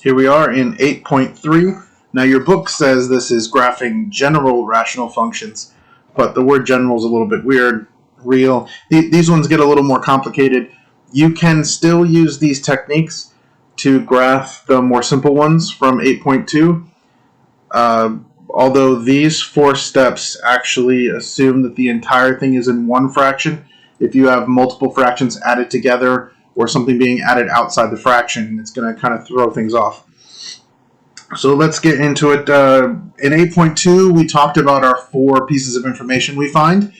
Here we are in 8.3. Now your book says this is graphing general rational functions, but the word general is a little bit weird. Real. These ones get a little more complicated. You can still use these techniques to graph the more simple ones from 8.2. Although these 4 steps actually assume that the entire thing is in one fraction. If you have multiple fractions added together or something being added outside the fraction, it's going to kind of throw things off. So let's get into it. In 8.2, we talked about our 4 pieces of information we find.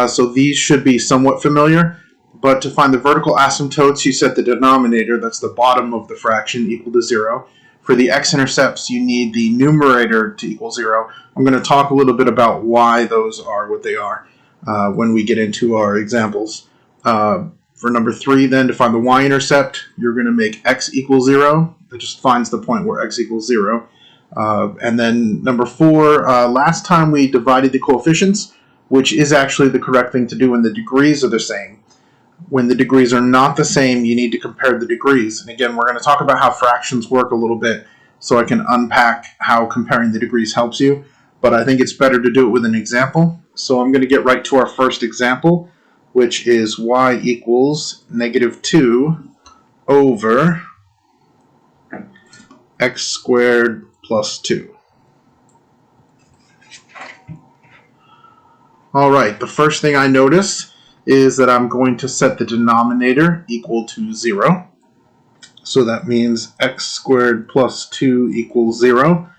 So these should be somewhat familiar. But to find the vertical asymptotes, you set the denominator, that's the bottom of the fraction, equal to 0. For the x-intercepts, you need the numerator to equal 0. I'm going to talk a little bit about why those are what they are when we get into our examples. For number 3, then, to find the y-intercept, you're going to make x equal 0. That just finds the point where x equals 0. And then number 4, last time we divided the coefficients, which is actually the correct thing to do when the degrees are the same. When the degrees are not the same, you need to compare the degrees. And again, we're going to talk about how fractions work a little bit so I can unpack how comparing the degrees helps you. But I think it's better to do it with an example. So I'm going to get right to our first example, which is y equals -2 over x squared plus 2. All right, the first thing I notice is that I'm going to set the denominator equal to 0. So that means x squared plus 2 equals 0,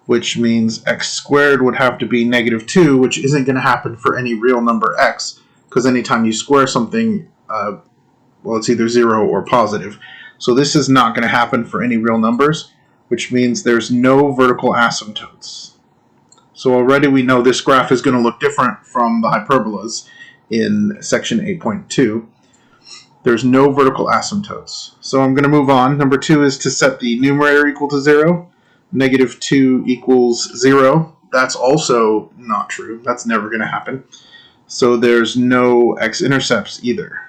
which means x squared would have to be -2, which isn't going to happen for any real number x, because anytime you square something, well, it's either 0 or positive. So this is not going to happen for any real numbers, which means there's no vertical asymptotes. So already we know this graph is going to look different from the hyperbolas in section 8.2. There's no vertical asymptotes. So I'm going to move on. Number 2 is to set the numerator equal to 0. -2 equals 0. That's also not true. That's never going to happen. So there's no x-intercepts either.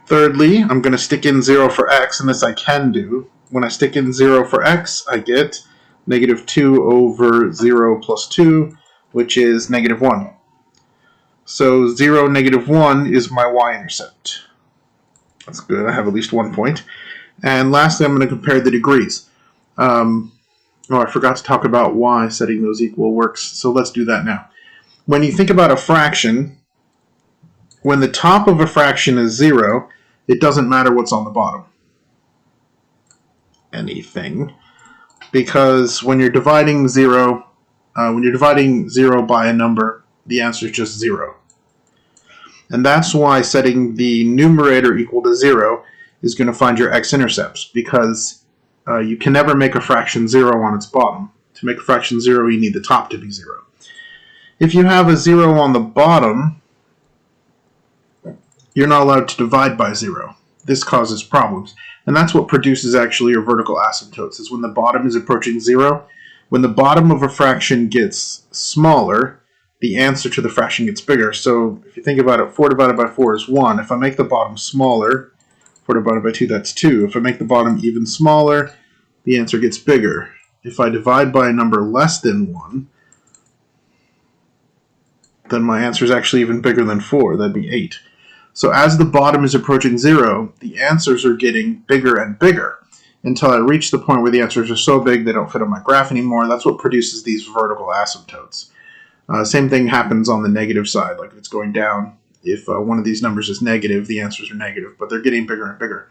Thirdly, I'm going to stick in 0 for x, and this I can do. When I stick in 0 for x, I get -2 over 0 plus 2, which is -1. So 0, -1 is my y-intercept. That's good. I have at least 1 point. And lastly, I'm going to compare the degrees. I forgot to talk about why setting those equal works, so let's do that now. When you think about a fraction, when the top of a fraction is 0, it doesn't matter what's on the bottom. Anything. Because when you're dividing 0 by a number, the answer is just 0. And that's why setting the numerator equal to 0 is going to find your x-intercepts, because you can never make a fraction 0 on its bottom. To make a fraction 0, you need the top to be 0. If you have a 0 on the bottom, you're not allowed to divide by 0. This causes problems. And that's what produces actually your vertical asymptotes, is when the bottom is approaching 0. When the bottom of a fraction gets smaller, the answer to the fraction gets bigger. So if you think about it, 4 divided by 4 is 1. If I make the bottom smaller, 4 divided by 2, that's 2. If I make the bottom even smaller, the answer gets bigger. If I divide by a number less than 1, then my answer is actually even bigger than 4. That'd be 8. So as the bottom is approaching 0, the answers are getting bigger and bigger until I reach the point where the answers are so big they don't fit on my graph anymore. That's what produces these vertical asymptotes. Same thing happens on the negative side, like if it's going down. If one of these numbers is negative, the answers are negative, but they're getting bigger and bigger.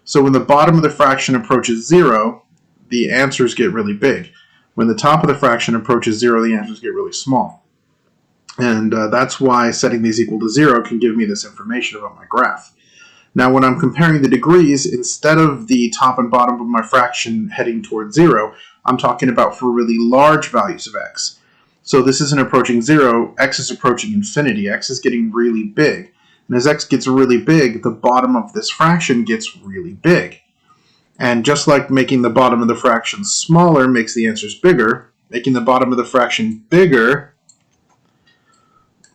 So when the bottom of the fraction approaches 0, the answers get really big. When the top of the fraction approaches 0, the answers get really small. And that's why setting these equal to 0 can give me this information about my graph. Now when I'm comparing the degrees, instead of the top and bottom of my fraction heading towards 0, I'm talking about for really large values of x. So this isn't approaching 0, x is approaching infinity, x is getting really big. And as x gets really big, the bottom of this fraction gets really big. And just like making the bottom of the fraction smaller makes the answers bigger, making the bottom of the fraction bigger,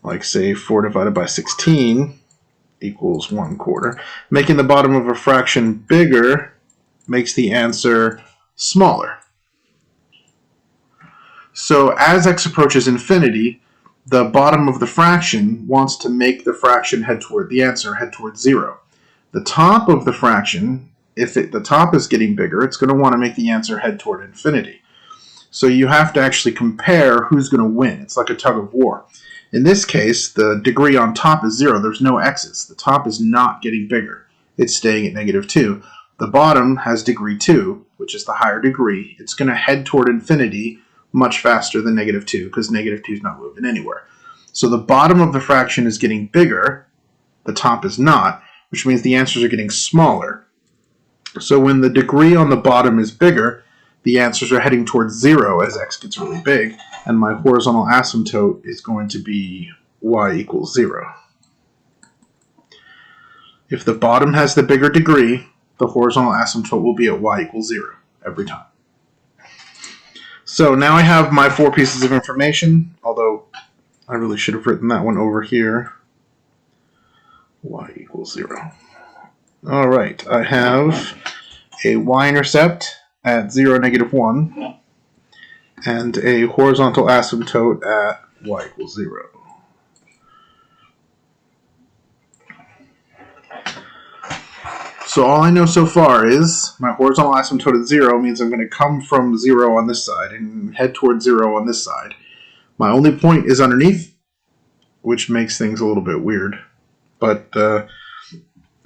like say 4 divided by 16, equals 1/4. Making the bottom of a fraction bigger makes the answer smaller. So as x approaches infinity, the bottom of the fraction wants to make the fraction head toward the answer, head toward 0. The top of the fraction, if the top is getting bigger, it's going to want to make the answer head toward infinity. So you have to actually compare who's going to win. It's like a tug of war. In this case, the degree on top is 0. There's no x's. The top is not getting bigger. It's staying at -2. The bottom has degree 2, which is the higher degree. It's going to head toward infinity much faster than -2 because -2 is not moving anywhere. So the bottom of the fraction is getting bigger. The top is not, which means the answers are getting smaller. So when the degree on the bottom is bigger, the answers are heading towards 0 as x gets really big, and my horizontal asymptote is going to be y equals 0. If the bottom has the bigger degree, the horizontal asymptote will be at y equals 0 every time. So now I have my 4 pieces of information, although I really should have written that one over here. Y equals 0. All right, I have a y-intercept at 0, -1, and a horizontal asymptote at y equals 0. So all I know so far is my horizontal asymptote at 0 means I'm going to come from 0 on this side and head toward 0 on this side. My only point is underneath, which makes things a little bit weird. But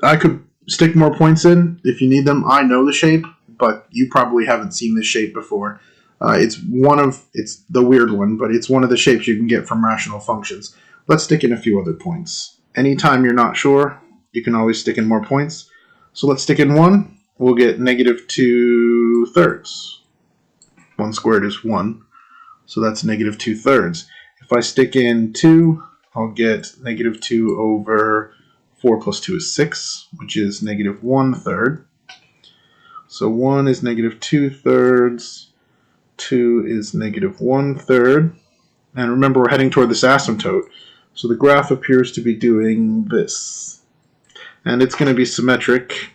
I could stick more points in if you need them. I know the shape, but you probably haven't seen this shape before. It's the weird one, but it's one of the shapes you can get from rational functions. Let's stick in a few other points. Anytime you're not sure, you can always stick in more points. So let's stick in 1. We'll get -2/3. 1 squared is 1, so that's -2/3. If I stick in 2, I'll get -2 over 4 plus 2 is 6, which is -1/3. So 1 is -2/3, 2 is -1/3. And remember, we're heading toward this asymptote, so the graph appears to be doing this. And it's going to be symmetric.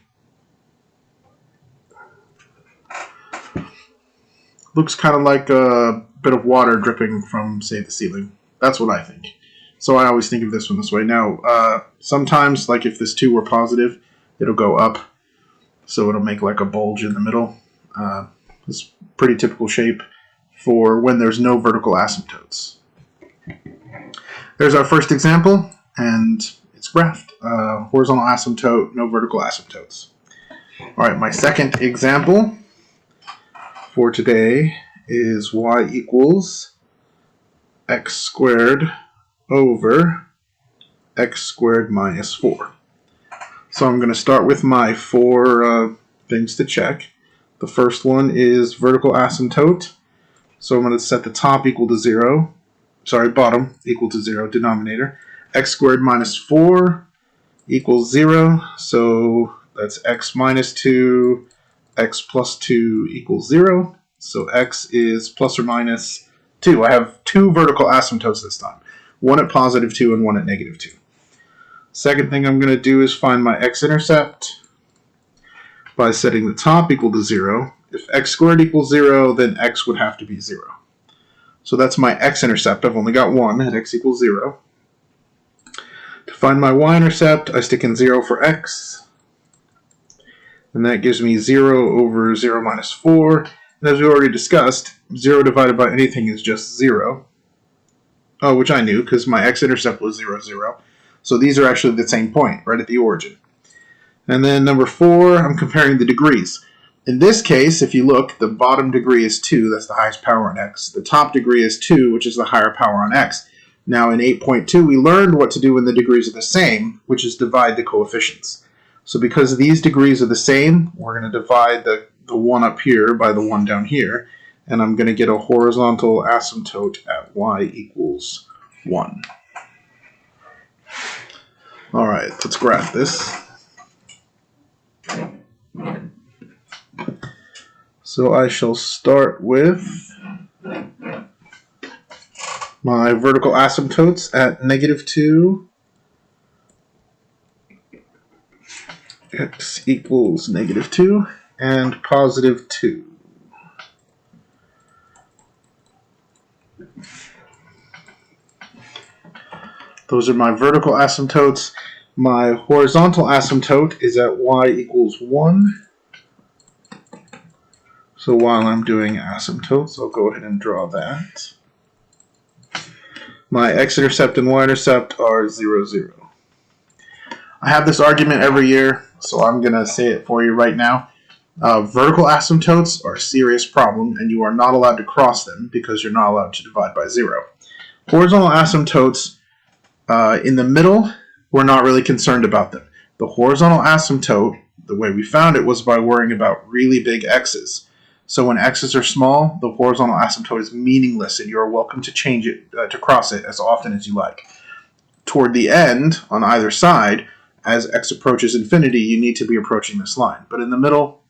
Looks kind of like a bit of water dripping from, say, the ceiling. That's what I think. So I always think of this one this way. Now, sometimes, like if this 2 were positive, it'll go up. So it'll make like a bulge in the middle. It's a pretty typical shape for when there's no vertical asymptotes. There's our first example, and it's graphed. Horizontal asymptote, no vertical asymptotes. All right, my second example for today is y equals x squared over x squared minus 4. So I'm going to start with my 4 things to check. The first one is vertical asymptote. So I'm going to set the top equal to 0. Sorry, bottom equal to 0, denominator. X squared minus 4 equals 0. So that's x minus 2, x plus 2 equals 0. So x is plus or minus 2. I have 2 vertical asymptotes this time. One at +2 and one at -2. Second thing I'm going to do is find my x-intercept by setting the top equal to 0. If x squared equals 0, then x would have to be 0. So that's my x-intercept. I've only got one at x equals 0. To find my y-intercept, I stick in 0 for x. And that gives me 0 over 0 minus 4. And as we already discussed, 0 divided by anything is just 0. Oh, which I knew because my x-intercept was 0, 0. So these are actually the same point, right at the origin. And then number 4, I'm comparing the degrees. In this case, if you look, the bottom degree is 2, that's the highest power on x. The top degree is 2, which is the higher power on x. Now in 8.2, we learned what to do when the degrees are the same, which is divide the coefficients. So because these degrees are the same, we're going to divide the 1 up here by the 1 down here, and I'm going to get a horizontal asymptote at y equals 1. All right, let's graph this. So I shall start with my vertical asymptotes at -2 x equals -2 and +2. Those are my vertical asymptotes. My horizontal asymptote is at y equals 1. So while I'm doing asymptotes, I'll go ahead and draw that. My x-intercept and y-intercept are 0, 0. I have this argument every year, so I'm going to say it for you right now. Vertical asymptotes are a serious problem, and you are not allowed to cross them because you're not allowed to divide by 0. Horizontal asymptotes, in the middle, we're not really concerned about them. The horizontal asymptote, the way we found it was by worrying about really big x's. So when x's are small, the horizontal asymptote is meaningless, and you're welcome to change it, to cross it as often as you like. Toward the end, on either side, as x approaches infinity, you need to be approaching this line. But in the middle,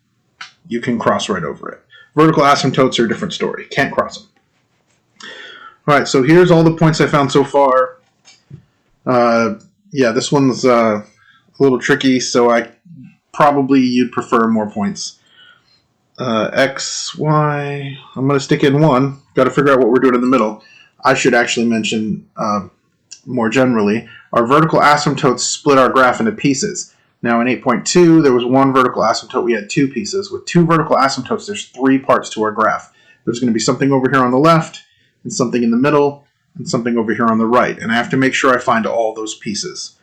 you can cross right over it. Vertical asymptotes are a different story. Can't cross them. All right, so here's all the points I found so far. Yeah, this one's a little tricky, so you'd prefer more points. X, Y, I'm going to stick in 1. Got to figure out what we're doing in the middle. I should actually mention more generally, our vertical asymptotes split our graph into pieces. Now in 8.2, there was one vertical asymptote. We had 2 pieces. With 2 vertical asymptotes, there's 3 parts to our graph. There's going to be something over here on the left, and something in the middle, and something over here on the right. And I have to make sure I find all those pieces.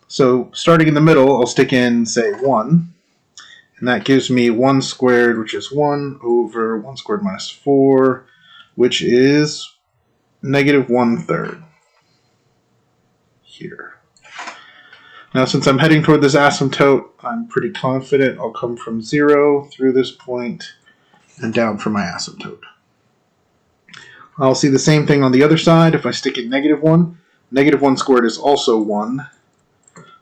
So starting in the middle, I'll stick in, say, 1. And that gives me 1 squared, which is 1, over 1 squared minus 4, which is -1/3 here. Now, since I'm heading toward this asymptote, I'm pretty confident I'll come from 0 through this point and down from my asymptote. I'll see the same thing on the other side if I stick in -1. -1 squared is also 1,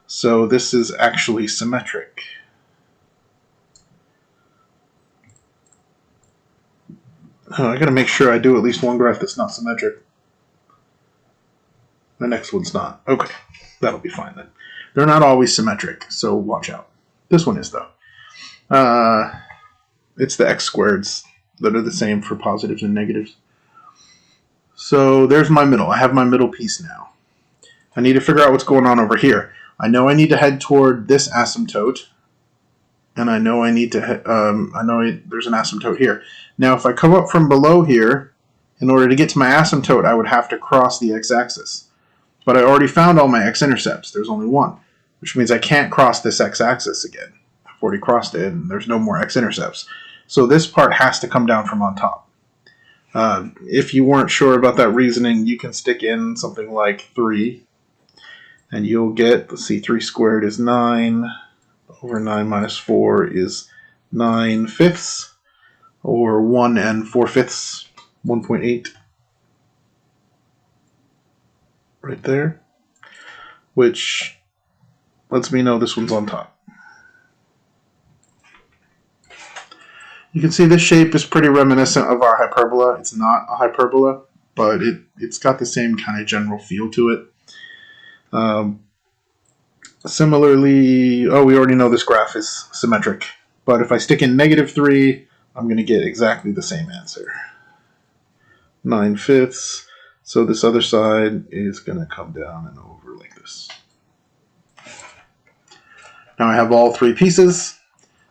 so this is actually symmetric. I gotta make sure I do at least one graph that's not symmetric. The next one's not. Okay, that'll be fine then. They're not always symmetric, so watch out. This one is, though. It's the x squareds that are the same for positives and negatives. So there's my middle. I have my middle piece now. I need to figure out what's going on over here. I know I need to head toward this asymptote, and I know I need to. There's an asymptote here. Now, if I come up from below here, in order to get to my asymptote, I would have to cross the x-axis. But I already found all my x-intercepts. There's only 1, which means I can't cross this x-axis again. I've already crossed it, and there's no more x-intercepts. So this part has to come down from on top. If you weren't sure about that reasoning, you can stick in something like 3, and you'll get, let's see, 3 squared is 9, over 9 minus 4 is 9/5, or 1 4/5, 1.8. Right there, which lets me know this one's on top. You can see this shape is pretty reminiscent of our hyperbola. It's not a hyperbola, but it's got the same kind of general feel to it. Similarly, we already know this graph is symmetric, but if I stick in -3, I'm going to get exactly the same answer. 9/5. So this other side is going to come down and over like this. Now I have all 3 pieces.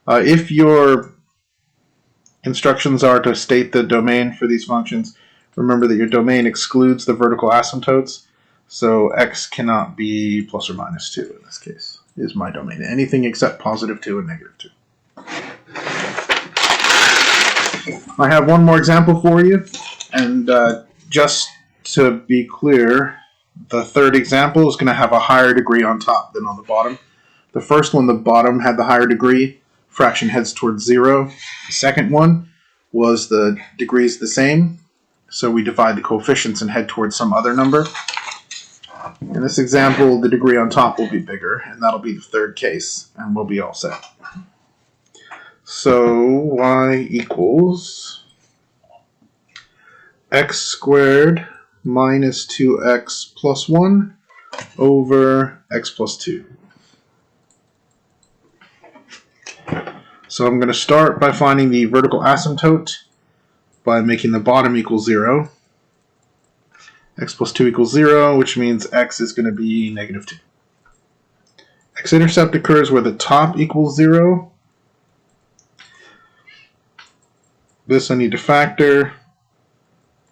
If your instructions are to state the domain for these functions, remember that your domain excludes the vertical asymptotes. So x cannot be plus or minus 2 in this case, is my domain. Anything except +2 and -2. I have one more example for you, and just to be clear, the third example is going to have a higher degree on top than on the bottom. The first one, the bottom, had the higher degree. Fraction heads towards 0. The second one was the degrees the same, so we divide the coefficients and head towards some other number. In this example, the degree on top will be bigger, and that'll be the third case, and we'll be all set. So y equals x squared minus 2x plus 1 over x plus 2. So I'm going to start by finding the vertical asymptote by making the bottom equal 0. X plus 2 equals 0, which means x is going to be negative 2. X-intercept occurs where the top equals 0. This I need to factor.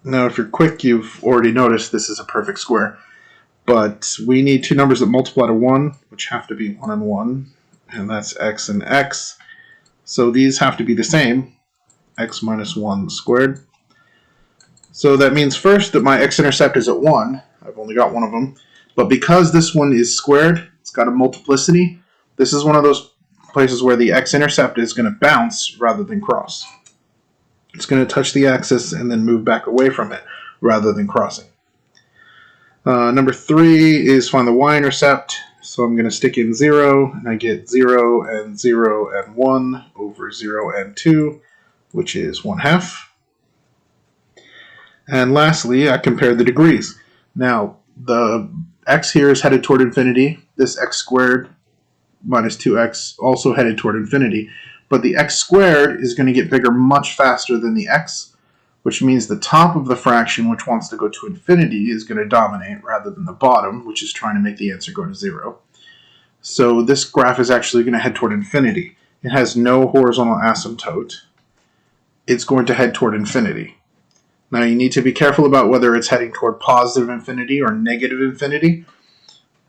Now, if you're quick, you've already noticed this is a perfect square. But we need two numbers that multiply to 1, which have to be 1 and 1. And that's x and x. So these have to be the same, x minus 1 squared. So that means first that my x-intercept is at 1. I've only got one of them. But because this one is squared, it's got a multiplicity, this is one of those places where the x-intercept is going to bounce rather than cross. It's going to touch the axis and then move back away from it rather than crossing. Number 3 is find the y-intercept. So I'm going to stick in 0, and I get 0 and 0 and 1 over 0 and 2, which is 1/2. And lastly, I compare the degrees. Now, the x here is headed toward infinity. This x squared minus 2x also headed toward infinity. But the x squared is going to get bigger much faster than the x, which means the top of the fraction, which wants to go to infinity, is going to dominate rather than the bottom, which is trying to make the answer go to 0. So this graph is actually going to head toward infinity. It has no horizontal asymptote. It's going to head toward infinity. Now you need to be careful about whether it's heading toward positive infinity or negative infinity,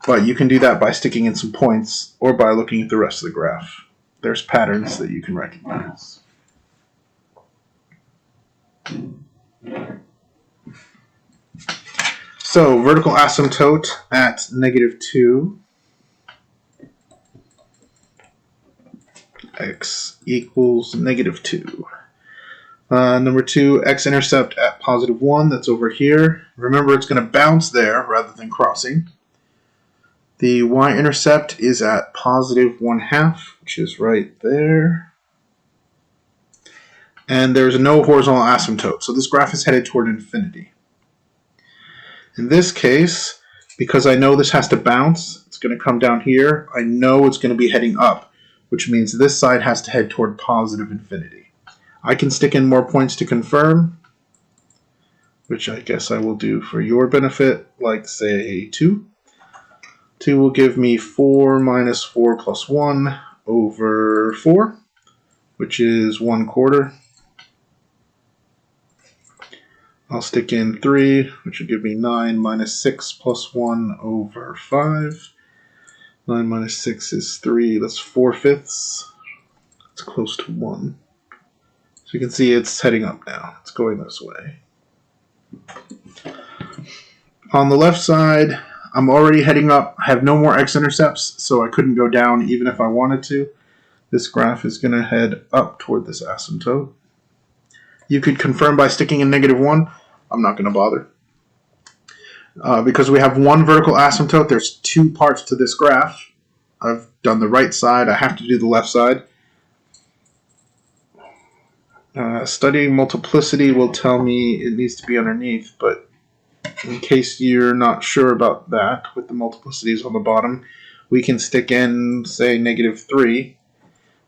but you can do that by sticking in some points or by looking at the rest of the graph. There's patterns that you can recognize. So vertical asymptote at negative 2. X equals negative 2. Number 2, x-intercept at positive 1. That's over here. Remember, it's going to bounce there rather than crossing. The y-intercept is at positive 1/2, which is right there. And there's no horizontal asymptote, so this graph is headed toward infinity. In this case, because I know this has to bounce, it's going to come down here. I know it's going to be heading up, which means this side has to head toward positive infinity. I can stick in more points to confirm, which I guess I will do for your benefit, like say 2. 2 will give me 4 minus 4 plus 1 over 4, which is 1/4. I'll stick in 3, which will give me 9 minus 6 plus 1 over 5. 9 minus 6 is 3, that's 4/5. It's close to 1. So you can see it's heading up now. It's going this way. On the left side, I'm already heading up. I have no more x-intercepts, so I couldn't go down even if I wanted to. This graph is going to head up toward this asymptote. You could confirm by sticking in negative 1. I'm not going to bother. Because we have one vertical asymptote, there's 2 parts to this graph. I've done the right side. I have to do the left side. Studying multiplicity will tell me it needs to be underneath, but in case you're not sure about that, with the multiplicities on the bottom, we can stick in, say, negative 3,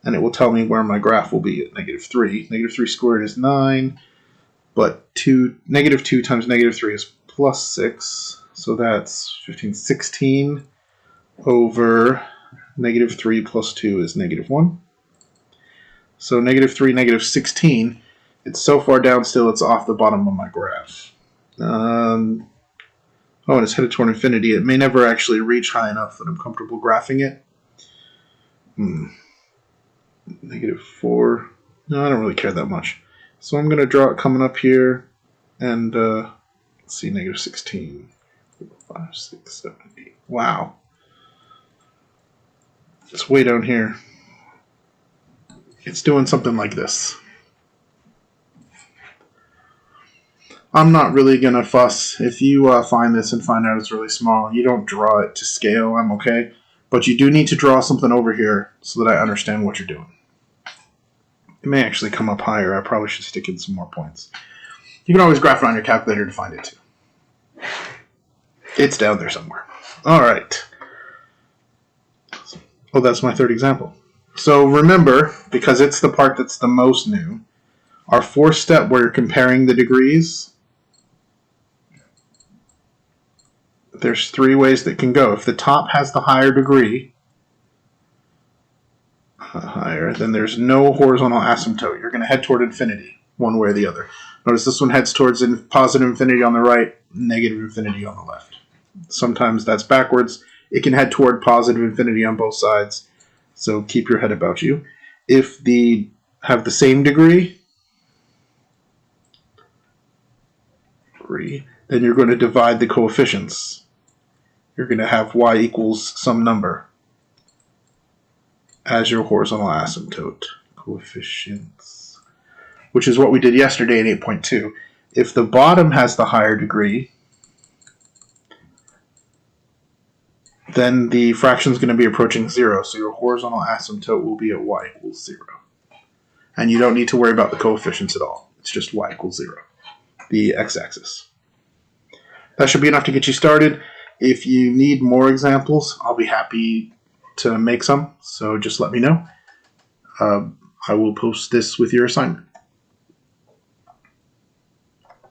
and it will tell me where my graph will be at negative 3. Negative 3 squared is 9, but negative 2 times negative 3 is plus 6, so that's 15, 16 over negative 3 plus 2 is negative 1. So negative 3, negative 16, it's so far down still it's off the bottom of my graph. Oh, and it's headed toward infinity. It may never actually reach high enough that I'm comfortable graphing it. Negative 4. No, I don't really care that much. So I'm going to draw it coming up here, and let's see, negative 16, 5, 6, 7, 8. Wow. It's way down here. It's doing something like this. I'm not really going to fuss. If you find this and find out it's really small and you don't draw it to scale, I'm okay. But you do need to draw something over here so that I understand what you're doing. It may actually come up higher. I probably should stick in some more points. You can always graph it on your calculator to find it too. It's down there somewhere. All right. Oh, that's my third example. So remember, because it's the part that's the most new, our fourth step where you're comparing the degrees, there's three ways that can go. If the top has the higher degree, higher, then there's no horizontal asymptote. You're going to head toward infinity, one way or the other. Notice this one heads towards positive infinity on the right, negative infinity on the left. Sometimes that's backwards. It can head toward positive infinity on both sides, so keep your head about you. If they have the same degree, then you're going to divide the coefficients. You're going to have y equals some number as your horizontal asymptote coefficients, which is what we did yesterday in 8.2. If the bottom has the higher degree, then the fraction is going to be approaching 0, so your horizontal asymptote will be at y equals 0. And you don't need to worry about the coefficients at all. It's just y equals 0, the x-axis. That should be enough to get you started. If you need more examples, I'll be happy to make some, so just let me know. I will post this with your assignment.